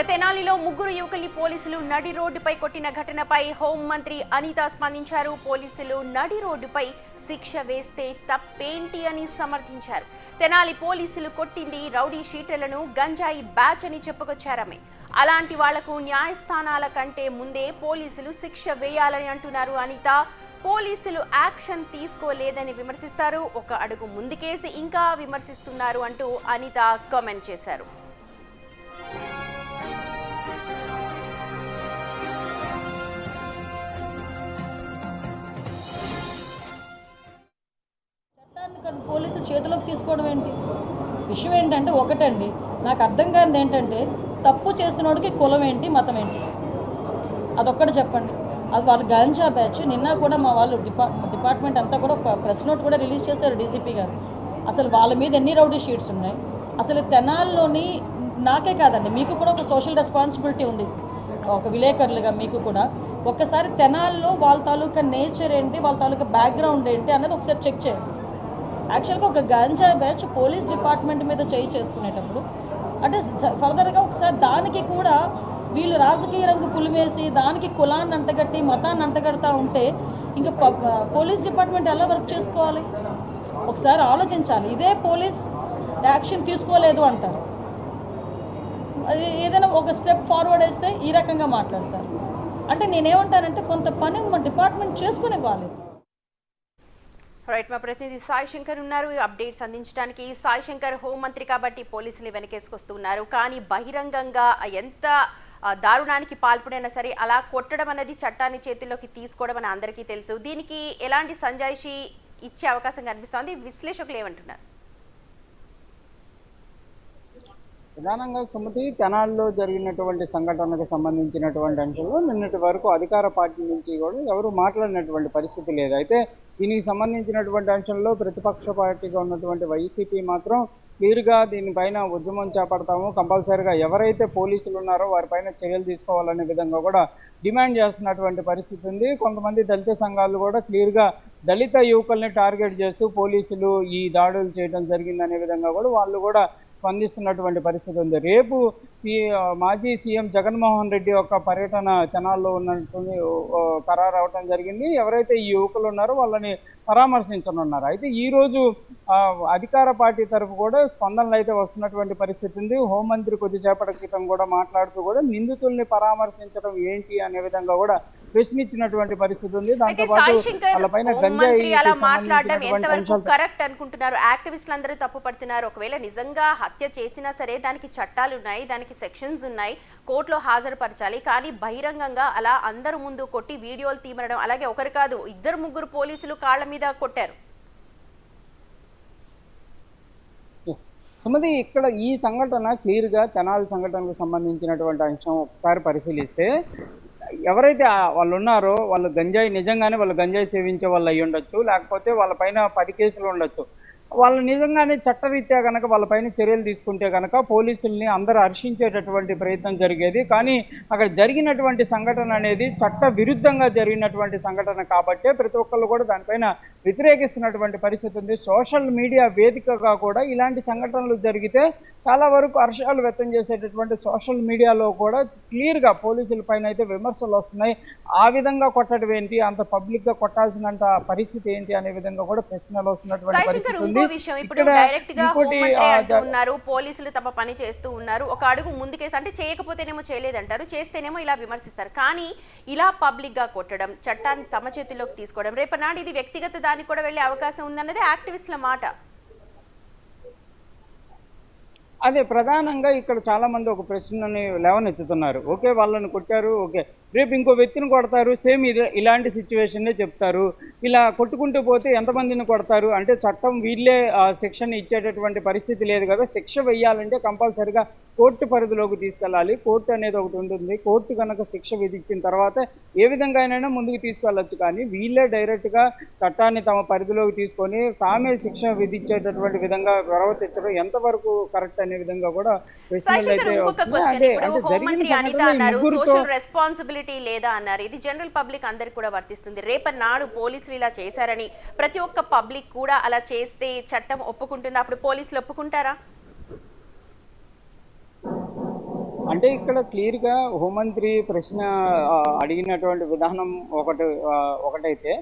తెనాలిలో ముగ్గురు యువకుల్ని పోలీసులు నడి రోడ్డుపై కొట్టిన ఘటనపై హోంమంత్రి అనిత స్పందించారు. పోలీసులు నడి రోడ్డుపై శిక్ష వేస్తే తప్పేంటి అని సమర్థించారు. తెనాలి పోలీసులు కొట్టింది రౌడీ షీటర్లను, గంజాయి బ్యాచ్ అని చెప్పుకొచ్చారామె. అలాంటి వాళ్లకు న్యాయస్థానాల కంటే ముందే పోలీసులు శిక్ష వేయాలని అంటున్నారు అనిత. పోలీసులు యాక్షన్ తీసుకోలేదని విమర్శిస్తారు. ఒక అడుగు ముందుకేసి ఇంకా విమర్శిస్తున్నారు అంటూ అనిత కామెంట్ చేశారు. పోలీసులు చేతిలోకి తీసుకోవడం ఏంటి? విషయం ఏంటంటే ఒకటండి, నాకు అర్థం కానిది ఏంటంటే తప్పు చేసినోడికి కులం ఏంటి, మతం ఏంటి, అదొక్కటి చెప్పండి. అది వాళ్ళు గంజా బ్యాచ్. నిన్న కూడా మా వాళ్ళు డిపార్ట్మెంట్ అంతా కూడా ఒక ప్రెస్ నోట్ కూడా రిలీజ్ చేశారు డీసీపీ గారు. అసలు వాళ్ళ మీద ఎన్ని రౌడీ షీట్స్ ఉన్నాయి. అసలు తెనాల్లోని నాకే కాదండి, మీకు కూడా ఒక సోషల్ రెస్పాన్సిబిలిటీ ఉంది, ఒక విలేకరులుగా మీకు కూడా. ఒక్కసారి తెనాల్లో వాళ్ళ తాలూకా నేచర్ ఏంటి, వాళ్ళ తాలూకా బ్యాక్గ్రౌండ్ ఏంటి అన్నది ఒకసారి చెక్ చేయండి. యాక్చువల్గా ఒక గంజా బ్యాచ్ పోలీస్ డిపార్ట్మెంట్ మీద చేసుకునేటప్పుడు అంటే ఫర్దర్గా ఒకసారి దానికి కూడా వీళ్ళు రాజకీయ రంగు పులిమేసి దానికి కులాన్ని అంటగట్టి మతాన్ని అంటగడతా ఉంటే ఇంకా పోలీస్ డిపార్ట్మెంట్ ఎలా వర్క్ చేసుకోవాలి? ఒకసారి ఆలోచించాలి. ఇదే పోలీస్ యాక్షన్ తీసుకోలేదు అంటారు, ఏదైనా ఒక స్టెప్ ఫార్వర్డ్ వేస్తే ఈ రకంగా మాట్లాడతారు. అంటే నేనేమంటానంటే కొంత పని మా డిపార్ట్మెంట్ చేసుకునివ్వాలి. రైట్, మా ప్రతినిధి సాయి శంకర్ ఉన్నారు అప్డేట్స్ అందించడానికి. సాయి శంకర్, హోంమంత్రి కాబట్టి పోలీసులు వెనకేసుకొస్తున్నారు, కానీ బహిరంగంగా ఎంత దారుణానికి పాల్పడైనా సరే అలా కొట్టడం అనేది చట్టాన్ని చేతుల్లోకి తీసుకోవడం అని అందరికీ తెలుసు. దీనికి ఎలాంటి సంజాయిషి ఇచ్చే అవకాశం కనిపిస్తోంది? విశ్లేషకులు ఏమంటున్నారు? ప్రధానంగా సుమతి, తెనాల్లో జరిగినటువంటి సంఘటనకు సంబంధించినటువంటి అంశంలో నిన్నటి వరకు అధికార పార్టీ నుంచి కూడా ఎవరు మాట్లాడినటువంటి పరిస్థితి లేదు. అయితే దీనికి సంబంధించినటువంటి అంశంలో ప్రతిపక్ష పార్టీగా ఉన్నటువంటి వైసీపీ మాత్రం క్లియర్గా దీనిపైన ఉద్యమం చేపడతాము, కంపల్సరీగా ఎవరైతే పోలీసులు ఉన్నారో వారిపైన చర్యలు తీసుకోవాలనే విధంగా కూడా డిమాండ్ చేస్తున్నటువంటి పరిస్థితి ఉంది. కొంతమంది దళిత సంఘాలు కూడా క్లియర్గా దళిత యువకుల్ని టార్గెట్ చేస్తూ పోలీసులు ఈ దాడులు చేయడం జరిగిందనే విధంగా కూడా వాళ్ళు కూడా స్పందిస్తున్నటువంటి పరిస్థితి ఉంది. రేపు మాజీ సీఎం జగన్మోహన్ రెడ్డి యొక్క పర్యటన తెనాల్లో ఉన్నటువంటి ఖరారు అవటం జరిగింది. ఎవరైతే ఈ యువకులు ఉన్నారో వాళ్ళని పరామర్శించనున్నారు. అయితే ఈరోజు అధికార పార్టీ తరఫు కూడా స్పందనలు అయితే వస్తున్నటువంటి పరిస్థితి ఉంది. హోంమంత్రి కొద్దిసేపటి క్రితం కూడా మాట్లాడుతూ కూడా నిందితుల్ని పరామర్శించడం ఏంటి అనే విధంగా కూడా ప్రశ్నించినటువంటి పరిస్థితి ఉంది. దాంతో పాటు వాళ్ళపైన గంజాయి కరెక్ట్ అనుకుంటున్నారు, యాక్టివిస్టులు అందరూ తప్పు పడుతున్నారు. ఒకవేళ నిజంగా హత్య చేసినా సరే దానికి చట్టాలు ఉన్నాయి, దానికి సెక్షన్స్ ఉన్నాయి, కోర్టులో హాజరుపరచాలి. కానీ బహిరంగంగా అలా అందరు ముందు కొట్టి వీడియోలు తీమరడం, అలాగే ఒకరు కాదు ఇద్దరు ముగ్గురు పోలీసులు కాళ్ల మీద కొట్టారు. సుమతి, ఇక్కడ ఈ సంఘటన క్లియర్గా తెనాలి సంఘటనకు సంబంధించినటువంటి అంశం ఒకసారి పరిశీలిస్తే ఎవరైతే వాళ్ళు ఉన్నారో వాళ్ళు గంజాయి నిజంగానే వాళ్ళు గంజాయి సేవించే వాళ్ళు అయ్యి ఉండొచ్చు, లేకపోతే వాళ్ళపైన 10 కేసులు ఉండొచ్చు. వాళ్ళు నిజంగానే చట్టరీత్యా కనుక వాళ్ళపైన చర్యలు తీసుకుంటే కనుక పోలీసుల్ని అందరూ హర్షించేటటువంటి ప్రయత్నం జరిగేది. కానీ అక్కడ జరిగినటువంటి సంఘటన అనేది చట్ట విరుద్ధంగా జరిగినటువంటి సంఘటన కాబట్టే ప్రతి ఒక్కళ్ళు కూడా దానిపైన వ్యతిరేకిస్తున్నటువంటి పరిస్థితి ఉంది. సోషల్ మీడియా వేదికగా కూడా ఇలాంటి సంఘటనలు జరిగితే చాలా వరకు హర్షాలు వ్యక్తం చేసేటటువంటి సోషల్ మీడియాలో కూడా క్లియర్గా పోలీసుల పైన అయితే విమర్శలు వస్తున్నాయి. ఆ విధంగా కొట్టడం ఏంటి, అంత పబ్లిక్గా కొట్టాల్సినంత పరిస్థితి ఏంటి అనే విధంగా కూడా ప్రశ్నలు వస్తున్నటువంటి పరిస్థితి ఉంది. ఇప్పుడు డైరెక్ట్ గా హోంమంత్రి అంటున్నారు పోలీసులు తమ పని చేస్తూ ఉన్నారు, ఒక అడుగు ముందుకేసి అంటే చేయకపోతేనేమో చేయలేదంటారు, చేస్తేనేమో ఇలా విమర్శిస్తారు. కానీ ఇలా పబ్లిక్ గా కొట్టడం, చట్టాన్ని తమ చేతుల్లోకి తీసుకోవడం, రేపనాడు ఇది వ్యక్తిగత దానికి కూడా వెళ్లే అవకాశం ఉందన్నది యాక్టివిస్టుల మాట. అదే ప్రధానంగా ఇక్కడ చాలా మంది ఒక ప్రశ్నని లేవనెత్తుతున్నారు. ఓకే, వాళ్ళని కొట్టారు, ఓకే, రేపు ఇంకో వ్యక్తిని కొడతారు, సేమ్ ఇలాంటి సిచ్యువేషన్నే చెప్తారు. ఇలా కొట్టుకుంటూ పోతే ఎంతమందిని కొడతారు అంటే చట్టం వీళ్ళే శిక్షణ ఇచ్చేటటువంటి పరిస్థితి లేదు కదా. శిక్ష వెయ్యాలంటే కంపల్సరిగా కోర్టు పరిధిలోకి తీసుకెళ్ళాలి. కోర్టు అనేది ఒకటి ఉంటుంది. కోర్టు కనుక శిక్ష విధించిన తర్వాత ఏ విధంగా అయినా ముందుకు తీసుకెళ్ళచ్చు. కానీ వీళ్ళే డైరెక్ట్గా చట్టాన్ని తమ పరిధిలోకి తీసుకొని తామే శిక్ష విధించేటటువంటి విధంగా ప్రవర్తించడం ఎంతవరకు కరెక్ట్ అనే విధంగా కూడా రెస్పాన్సిబిలిటీ లేదా అన్నారు. ఇది జనరల్ పబ్లిక్ అందరికి కూడా వర్తిస్తుంది. రేపన్నాడు పోలీసులు ఇలా చేశారని ప్రతి ఒక్క పబ్లిక్ కూడా అలా చేస్తే చట్టం ఒప్పుకుంటుంది, అప్పుడు పోలీసులు ఒప్పుకుంటారా? అంటే ఇక్కడ క్లియర్గా హోంమంత్రి ప్రశ్న అడిగినటువంటి విధానం ఒకటైతే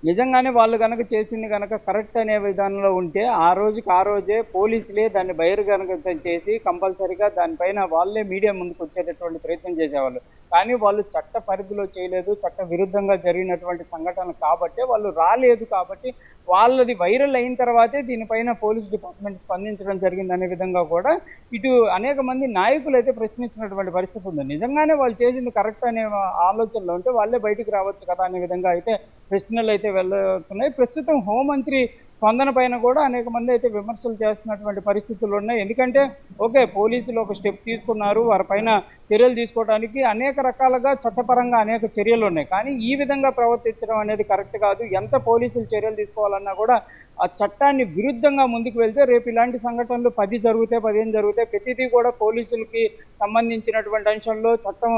నిజంగానే వాళ్ళు కనుక చేసింది కనుక కరెక్ట్ అనే విధానంలో ఉంటే ఆ రోజుకి ఆ రోజే పోలీసులే దాన్ని బహిర్గతం చేసి కంపల్సరీగా దానిపైన వాళ్ళే మీడియా ముందుకు వచ్చేటటువంటి ప్రయత్నం చేసేవాళ్ళు. కానీ వాళ్ళు చట్ట పరిధిలో చేయలేదు, చట్ట విరుద్ధంగా జరిగినటువంటి సంఘటన కాబట్టే వాళ్ళు రాలేదు. కాబట్టి వాళ్ళది వైరల్ అయిన తర్వాతే దీనిపైన పోలీస్ డిపార్ట్మెంట్ స్పందించడం జరిగిందనే విధంగా కూడా ఇటు అనేక మంది నాయకులు అయితే ప్రశ్నించినటువంటి పరిస్థితి ఉంది. నిజంగానే వాళ్ళు చేసింది కరెక్ట్ అనే ఆలోచనలో ఉంటే వాళ్ళే బయటికి రావచ్చు కదా అనే విధంగా అయితే ప్రశ్నలు అయితే వెళ్తున్నాయి. ప్రస్తుతం హోంమంత్రి స్పందన పైన కూడా అనేక మంది అయితే విమర్శలు చేస్తున్నటువంటి పరిస్థితులు ఉన్నాయి. ఎందుకంటే ఓకే, పోలీసులు ఒక స్టెప్ తీసుకున్నారు, వారిపైన చర్యలు తీసుకోవడానికి అనేక రకాలుగా చట్టపరంగా అనేక చర్యలు ఉన్నాయి. కానీ ఈ విధంగా ప్రవర్తించడం అనేది కరెక్ట్ కాదు. ఎంత పోలీసులు చర్యలు తీసుకోవాలన్నా కూడా ఆ చట్టాన్ని విరుద్ధంగా ముందుకు వెళ్తే రేపు ఇలాంటి సంఘటనలు 10 జరుగుతాయి, 15 జరుగుతాయి. ప్రతిదీ కూడా పోలీసులకి సంబంధించినటువంటి అంశంలో చట్టం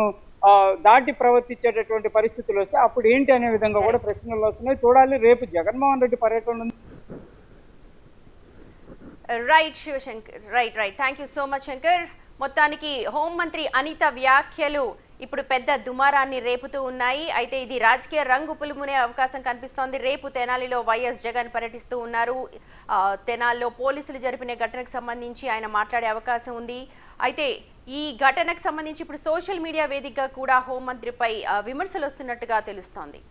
దాటి ప్రవర్తించేటటువంటి పరిస్థితులు వస్తే అప్పుడు ఏంటి అనే విధంగా కూడా ప్రశ్నలు వస్తున్నాయి. చూడాలి, రేపు జగన్మోహన్ రెడ్డి పర్యటన ఉంది. Right Shivashankar, right. Thank you so much Shankar. మొత్తానికి హోంమంత్రి అనిత వ్యాఖ్యలు ఇప్పుడు పెద్ద దుమారాన్ని రేపుతూ ఉన్నాయి. అయితే ఇది రాజకీయ రంగు పులుమునే అవకాశం కనిపిస్తోంది. రేపు తెనాలిలో వైఎస్ జగన్ పర్యటిస్తూ ఉన్నారు. తెనాలిలో పోలీసులు జరిపిన ఘటనకు సంబంధించి ఆయన మాట్లాడే అవకాశం ఉంది. అయితే ఈ ఘటనకు సంబంధించి ఇప్పుడు సోషల్ మీడియా వేదికగా కూడా హోంమంత్రిపై విమర్శలు వస్తున్నట్టుగా తెలుస్తోంది.